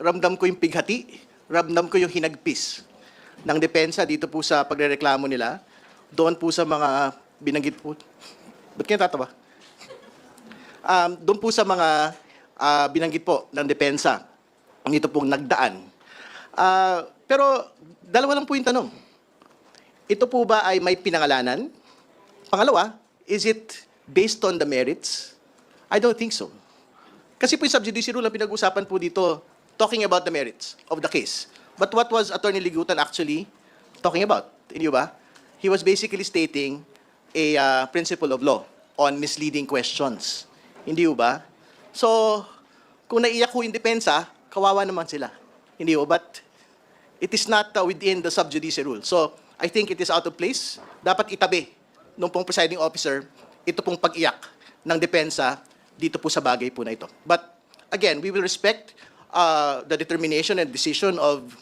ramdam ko yung pighati, ramdam ko yung hinagpis ng depensa dito po sa pagrereklamo nila. Doon po sa mga binanggit po. Ba't kayo tatawa? Doon po sa mga binanggit po ng depensa. Dito pong nagdaan. Pero dalawa lang po yung tanong. Ito po ba ay may pinangalanan? Pangalawa, is it based on the merits? I don't think so. Kasi po yung subjudice rule ang pinag-usapan po dito, talking about the merits of the case. But what was Attorney Ligutan actually talking about? Hindi ba? He was basically stating a principle of law on misleading questions. Hindi ba? So, kung naiyak ko yung depensa, kawawa naman sila. Hindi ba? But it is not within the subjudice rule. So, I think it is out of place. Dapat itabi nung pong presiding officer ito pong pag-iyak ng depensa dito po sa bagay po na ito. But again, we will respect the determination and decision of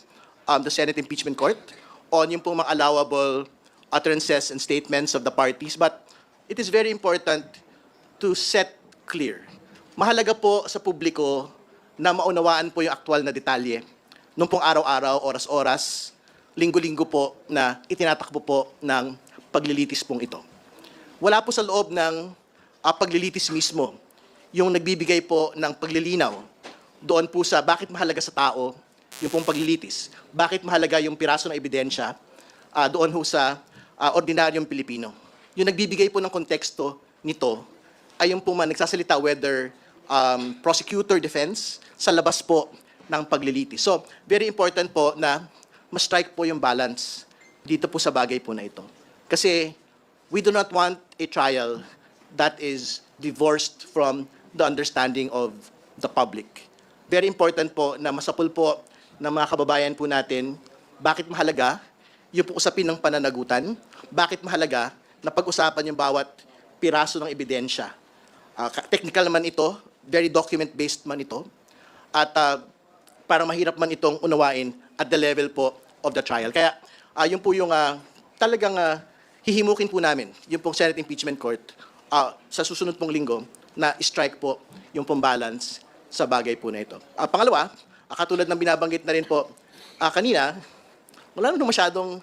the Senate Impeachment Court on yung pong mga allowable utterances and statements of the parties. But it is very important to set clear. Mahalaga po sa publiko na maunawaan po yung aktual na detalye nung pong araw-araw, oras-oras, linggo-linggo po na itinatakbo po ng paglilitis pong ito. Wala po sa loob ng paglilitis mismo yung nagbibigay po ng paglilinaw doon po sa bakit mahalaga sa tao yung pong paglilitis, bakit mahalaga yung piraso ng ebidensya doon ho sa ordinaryong Pilipino. Yung nagbibigay po ng konteksto nito ay yung po nagsasalita whether prosecutor defense sa labas po ng paglilitis. So, very important po na ma-strike po yung balance dito po sa bagay po na ito. Kasi we do not want a trial that is divorced from the understanding of the public. Very important po na masapul po ng mga kababayan po natin bakit mahalaga yung po usapin ng pananagutan, bakit mahalaga na pag-usapan yung bawat piraso ng ebidensya. Technical naman ito, very document-based man ito, at para mahirap man itong unawain at the level po of the trial. Kaya yun po yung talagang hihimukin po namin, yung pong Senate Impeachment Court sa susunod pong linggo na strike po yung pong balance sa bagay po na ito. Pangalawa, katulad ng binabanggit na rin po kanina, wala naman masyadong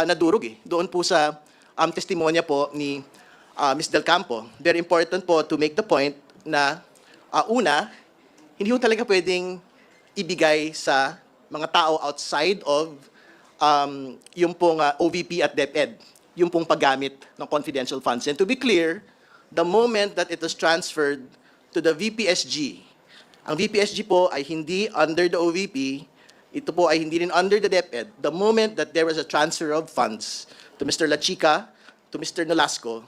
nadurog doon po sa testimonya po ni Ms. Del Campo. Very important po to make the point na una, hindi po talaga pwedeng ibigay sa mga tao outside of yung pong OVP at DepEd, yung pong paggamit ng confidential funds. And to be clear, the moment that it was transferred to the VPSG, ang VPSG po ay hindi under the OVP, ito po ay hindi rin under the DepEd. The moment that there was a transfer of funds to Mr. La Chica, to Mr. Nolasco,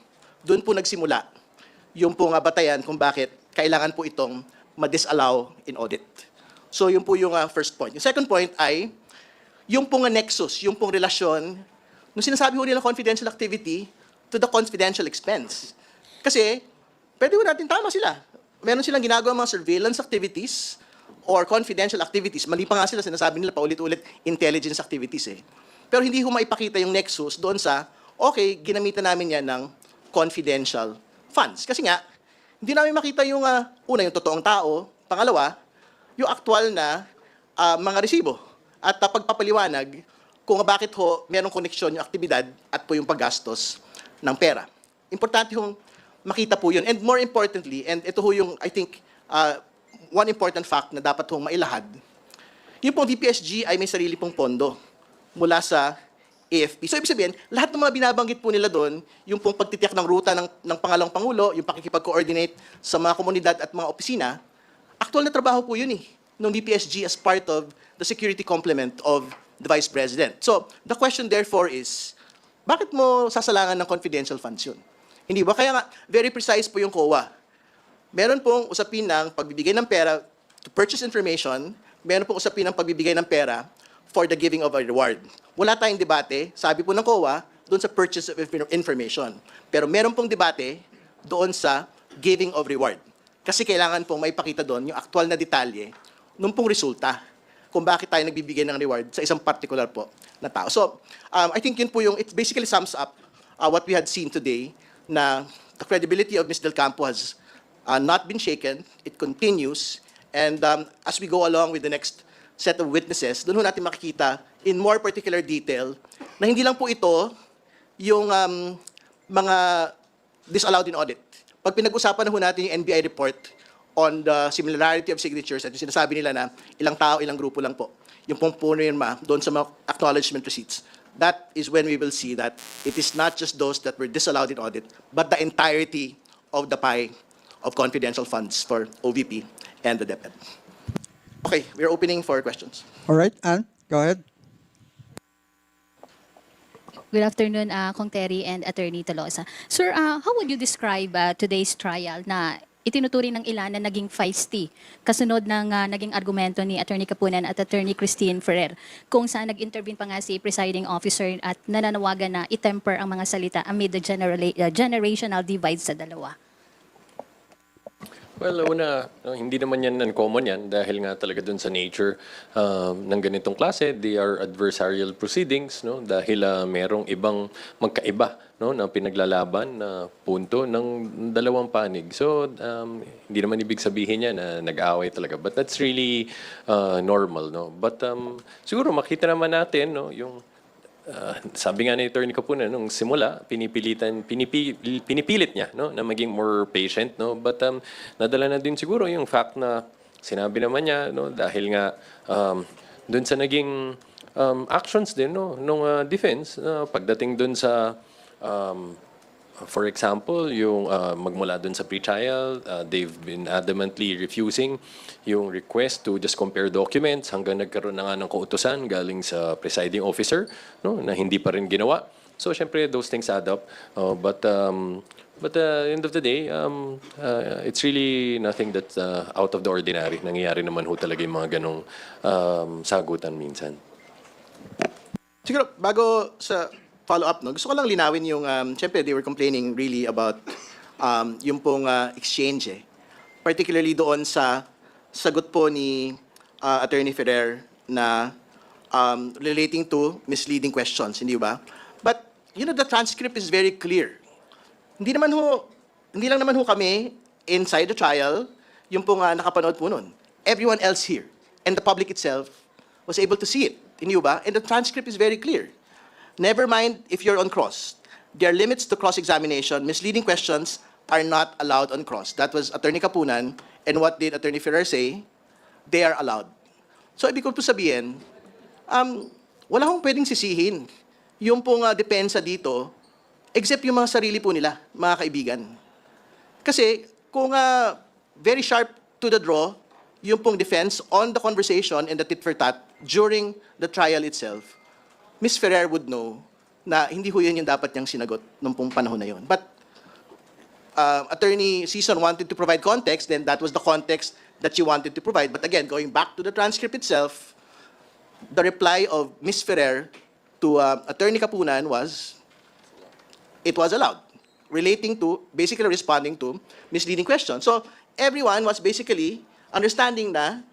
doon po nagsimula yung pong batayan kung bakit kailangan po itong ma-disallow in audit. So yun po yung first point. Yung second point ay yung pong nexus, yung pong relasyon nung sinasabi ko nila confidential activity to the confidential expense. Kasi pwede ko natin tama sila. Meron silang ginagawa mga surveillance activities or confidential activities. Mali pa nga sila, sinasabi nila paulit-ulit intelligence activities Pero hindi ko maipakita yung nexus doon sa, okay, ginamitan namin yan ng confidential funds. Kasi nga, hindi namin makita yung, una, yung totoong tao, pangalawa, yung aktual na mga resibo at pagpapaliwanag kung bakit ho merong koneksyon yung aktibidad at po yung paggastos ng pera. Importante yung makita po yun. And more importantly, and ito ho yung, I think, one important fact na dapat hong mailahad, yung pong VPSG ay may sarili pong pondo mula sa AFP. So, ibig sabihin, lahat ng mga binabanggit po nila doon, yung pong pagtitiyak ng ruta ng Pangalawang Pangulo, yung pakikipag-coordinate sa mga komunidad at mga opisina, aktual na trabaho po yun ng VPSG as part of the security complement of the Vice President. So, the question therefore is, bakit mo sasalangan ng confidential funds yun? Hindi ba? Kaya nga, very precise po yung COA. Meron pong usapin ng pagbibigay ng pera to purchase information, meron pong usapin ng pagbibigay ng pera for the giving of a reward. Wala tayong debate, sabi po ng COA, doon sa purchase of information. Pero meron pong debate doon sa giving of reward. Kasi kailangan pong maipakita doon yung aktual na detalye nung pong resulta kung bakit tayo nagbibigay ng reward sa isang particular po na tao. So, I think yun po yung, it basically sums up what we had seen today, na the credibility of Ms. Del Campo has not been shaken, it continues, And as we go along with the next set of witnesses, doon ho natin makikita in more particular detail na hindi lang po ito yung mga disallowed in audit. Pag pinag-usapan na ho natin yung NBI report on the similarity of signatures at yung sinasabi nila na ilang tao, ilang grupo lang po, yung pong punirma doon sa mga acknowledgement receipts, that is when we will see that it is not just those that were disallowed in audit, but the entirety of the pie of confidential funds for OVP and the DepEd. Okay, we're opening for questions. All right, Anne, go ahead. Good afternoon, Kong Terry and Attorney Tolosa. Sir, how would you describe today's trial na itinuturing ng ilan na naging feisty kasunod ng naging argumento ni Attorney Kapunan at Attorney Christine Ferrer kung saan nag-intervene pa nga si presiding officer at nananawagan na itemper ang mga salita amid the generational divide sa dalawa? Well, una, no, hindi naman yan uncommon yan dahil nga talaga dun sa nature ng ganitong klase. They are adversarial proceedings, no, dahil merong ibang magkaiba, no, na pinaglalaban na punto ng dalawang panig. So, hindi naman ibig sabihin yan na nag-aaway talaga. But that's really normal, no. But siguro makita naman natin, no, yung sabi nga ni Attorney Kapunan nung simula, pinipilit niya, no, na maging more patient, no. But nadala na din siguro yung fact na sinabi naman niya, no, dahil nga doon sa naging actions din, no, nung defense pagdating doon sa for example, yung magmula dun sa pre-trial, they've been adamantly refusing yung request to just compare documents hanggang nagkaroon na nga ng kautusan galing sa presiding officer, no, na hindi pa rin ginawa. So, syempre, those things add up. But end of the day, it's really nothing that's out of the ordinary. Nangyayari naman ho talaga yung mga ganong sagutan minsan. Siguro, bago sa follow-up, no, gusto ko lang linawin yung, siyempre, they were complaining really about yung pong exchange, particularly doon sa sagot po ni Attorney Ferrer na relating to misleading questions, hindi ba? But, you know, the transcript is very clear. Hindi lang naman ho kami inside the trial, yung pong nakapanood po nun. Everyone else here, and the public itself, was able to see it, hindi ba? And the transcript is very clear. Never mind if you're on cross. There are limits to cross-examination. Misleading questions are not allowed on cross. That was Attorney Kapunan. And what did Attorney Ferrer say? They are allowed. So, ibig ko po sabihin, wala akong pwedeng sisihin yung pong depensa dito, except yung mga sarili po nila, mga kaibigan. Kasi, kung very sharp to the draw, yung pong defense on the conversation and the tit for tat during the trial itself, Ms. Ferrer would know na hindi ho yun yung dapat niyang sinagot nung pong panahon na yun. But Attorney Season wanted to provide context, then that was the context that she wanted to provide. But again, going back to the transcript itself, the reply of Ms. Ferrer to Attorney Kapunan was, it was allowed, relating to, basically responding to misleading questions. So everyone was basically understanding na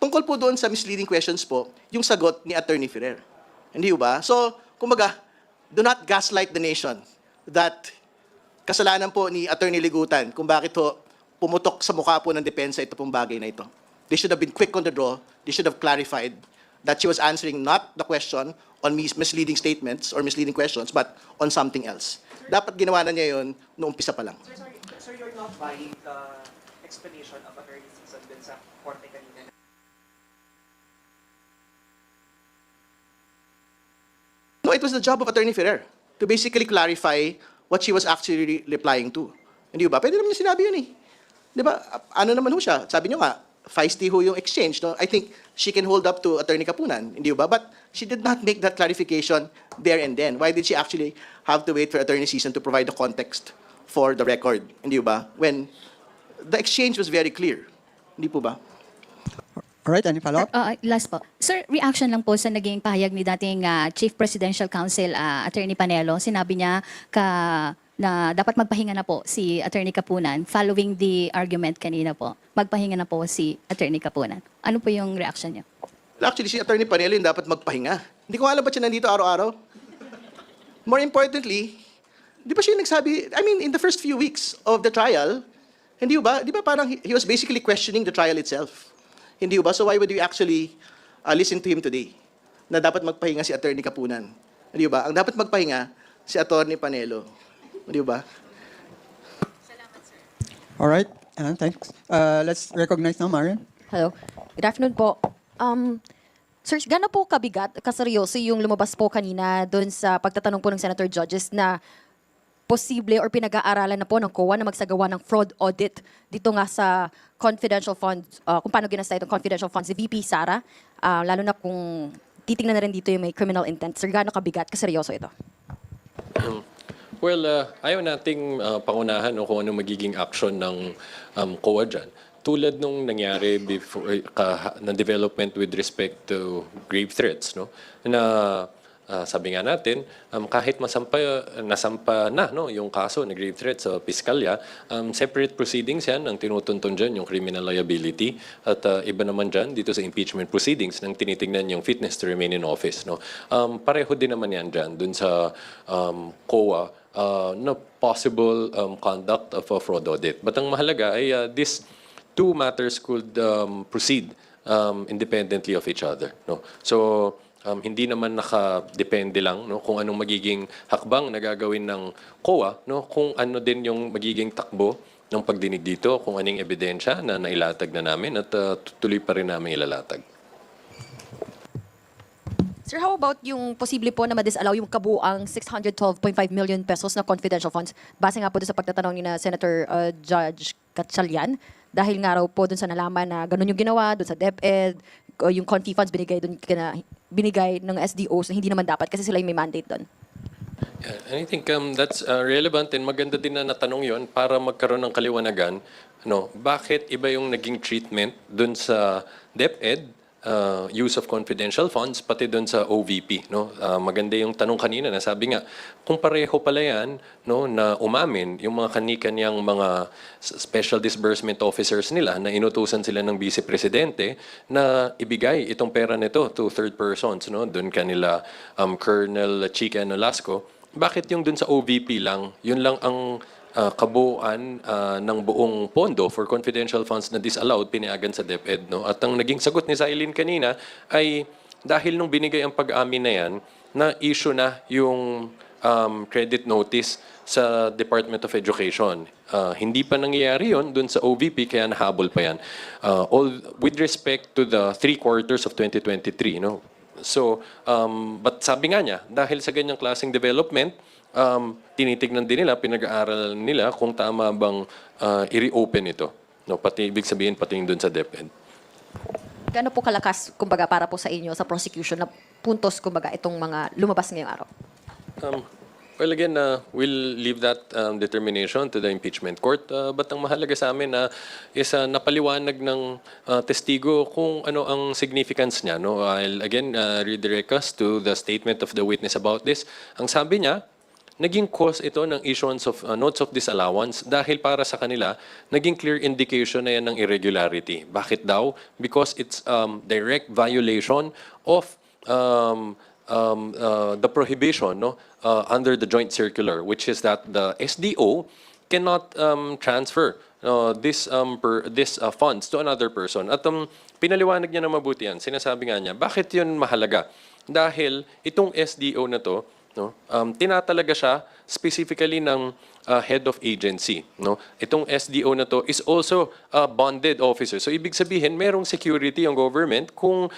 tungkol po doon sa misleading questions po, yung sagot ni Attorney Ferrer. Hindi ba? So, kumbaga, do not gaslight the nation that kasalanan po ni Attorney Ligutan kung bakit ho pumutok sa mukha po ng depensa ito pong bagay na ito. They should have been quick on the draw. They should have clarified that she was answering not the question on misleading statements or misleading questions, but on something else. Dapat ginawa na niya yun noong umpisa pa lang. Sir, you're not buying the explanation of Attorney Season dun sa korte kanina. No, it was the job of Attorney Ferrer to basically clarify what she was actually replying to. Hindi ba? Pwede naman niya sinabi yun eh. Di ba? Ano naman ho siya? Sabi niyo nga, feisty ho yung exchange. No? I think she can hold up to Attorney Kapunan. Hindi ba? But she did not make that clarification there and then. Why did she actually have to wait for Attorney Season to provide the context for the record? Hindi ba? When the exchange was very clear. Hindi po ba? All right, any follow-up? Last po. Sir, reaction lang po sa naging pahayag ni dating Chief Presidential Counsel Attorney Panelo. Sinabi niya na dapat magpahinga na po si Attorney Kapunan following the argument kanina po. Magpahinga na po si Attorney Kapunan. Ano po yung reaction niya? Actually, si Attorney Panelo yung dapat magpahinga. Hindi ko alam ba't siya nandito araw-araw. More importantly, di ba siya yung nagsabi, I mean, in the first few weeks of the trial, hindi ba parang he was basically questioning the trial itself. Hindi ba? So why would you actually listen to him today? Na dapat magpahinga si Attorney Kapunan. Hindi ba? Ang dapat magpahinga si Attorney Panelo. Hindi ba? All right, thanks. Let's recognize now Marian. Hello. Good afternoon po. Sir, gano'n po kabigat, kaseryoso yung lumabas po kanina doon sa pagtatanong po ng Senator Judges na posible or pinag-aaralan na po ng COA na magsagawa ng fraud audit dito nga sa confidential funds, kung paano ginasta itong confidential funds si VP Sara, lalo na kung titingnan na rin dito yung may criminal intent. Sir, gano'n kabigat, kaseryoso ito? Well, ayaw nating pangunahan no, kung ano magiging action ng COA dyan. Tulad nung nangyari before na development with respect to grave threats, no, na sabi nga natin, kahit nasampa na no, yung kaso na grave threats sa piskalya, separate proceedings yan ang tinutuntun dyan, yung criminal liability. At iba naman dyan, dito sa impeachment proceedings, nang tinitingnan yung fitness to remain in office. No? Pareho din naman yan dyan, dun sa COA, no possible conduct of a fraud audit. But ang mahalaga ay these two matters could proceed independently of each other. No? So, hindi naman nakadepende lang no, kung anong magiging hakbang na gagawin ng COA, no, kung ano din yung magiging takbo ng pagdinig dito, kung anong ebidensya na nailatag na namin at tuloy pa rin namin ilalatag. Sir, how about yung posible po na ma-disallow yung kabuang 612.5 million pesos na confidential funds? Base nga po doon sa pagtatanong ni na Senator Judge Gatchalian, dahil nga raw po doon sa nalaman na ganun yung ginawa, doon sa DepEd, yung confi funds binigay ng SDOs na hindi naman dapat kasi sila yung may mandate doon. Yeah, I think that's relevant and maganda din na natanong yon para magkaroon ng kaliwanagan. No, bakit iba yung naging treatment dun sa DepEd, use of confidential funds, pati dun sa OVP. No? Maganda yung tanong kanina na sabi nga, kung pareho pala yan, no, na umamin yung mga kanikanyang mga special disbursement officers nila na inutusan sila ng vice presidente na ibigay itong pera nito to third persons, no? Dun kanila Colonel Chica Nolasco. Bakit yung dun sa OVP lang, yun lang ang kabuuan ng buong pondo for confidential funds na disallowed, pinayagan sa DepEd. No? At ang naging sagot ni Zailin kanina ay dahil nung binigay ang pag-amin na yan, na-issue na yung credit notice sa Department of Education. Hindi pa nangyayari yun dun sa OVP, kaya nahabol pa yan. With respect to the 3 quarters of 2023, no? So, but sabi nga niya, dahil sa ganyang klaseng development, tinitignan din nila, pinag-aaralan nila kung tama bang i-reopen ito. No, pati ibig sabihin pati yung dun sa DepEd. Gaano po kalakas, kumbaga, para po sa inyo sa prosecution na puntos, kumbaga, itong mga lumabas ngayong araw? Well, again, we'll leave that determination to the impeachment court. But ang mahalaga sa amin is napaliwanag ng testigo kung ano ang significance niya. No? I'll again redirect us to the statement of the witness about this. Ang sabi niya, naging cause ito ng issuance of notes of disallowance dahil para sa kanila, naging clear indication na yan ng irregularity. Bakit daw? Because it's direct violation of the prohibition, no, under the joint circular, which is that the SDO cannot transfer this funds to another person. At pinaliwanag niya na mabuti yan. Sinasabi nga niya, bakit yun mahalaga? Dahil itong SDO na to, no, tinatalaga siya specifically ng head of agency. No? Itong SDO na to is also a bonded officer. So ibig sabihin, merong security yung government kung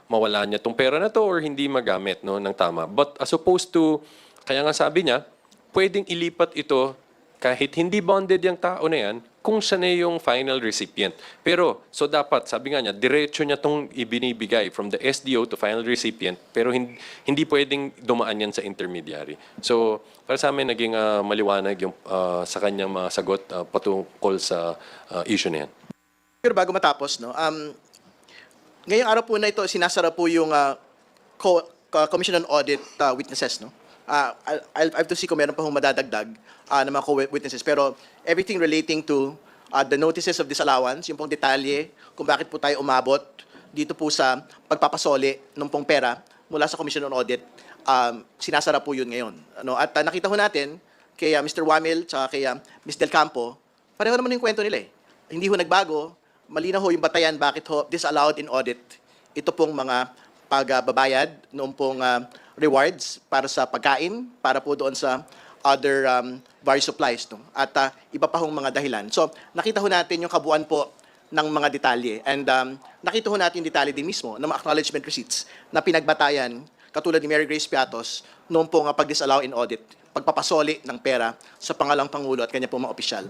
mawala niya itong pera na to or hindi magamit, no, ng tama. But as opposed to, kaya nga sabi niya, pwedeng ilipat ito kahit hindi bonded yung tao na yan, kung siya na yung final recipient. Pero, so dapat, sabi nga niya, diretso niya itong ibinibigay from the SDO to final recipient, pero hindi pwedeng dumaan yan sa intermediary. So, para sa amin, naging maliwanag yung sa kanyang mga sagot patungkol sa issue na yan. Pero bago matapos, no, ngayong araw po na ito, sinasara po yung Commission on Audit witnesses, no? I have to see kung meron pa hong madadagdag ng mga witnesses. Pero everything relating to the notices of disallowance, yung pong detalye kung bakit po tayo umabot dito po sa pagpapasoli ng pong pera mula sa Commission on Audit, sinasara po yun ngayon. Ano? At nakita ho natin kay Mr. Wamil at kay Ms. Del Campo, pareho naman yung kwento nila eh. Hindi ho nagbago, malinaw ho yung batayan bakit ho disallowed in audit. Ito pong mga pagbabayad noong pong rewards para sa pagkain, para po doon sa other various supplies. No? At iba pa hong mga dahilan. So, nakita ho natin yung kabuuan po ng mga detalye. And nakita ho natin yung detalye din mismo ng mga acknowledgement receipts na pinagbatayan, katulad ni Mary Grace Piatos, noong pong pag-disallow in audit, pagpapasoli ng pera sa pangalang Pangulo at kanya pong mga opisyal.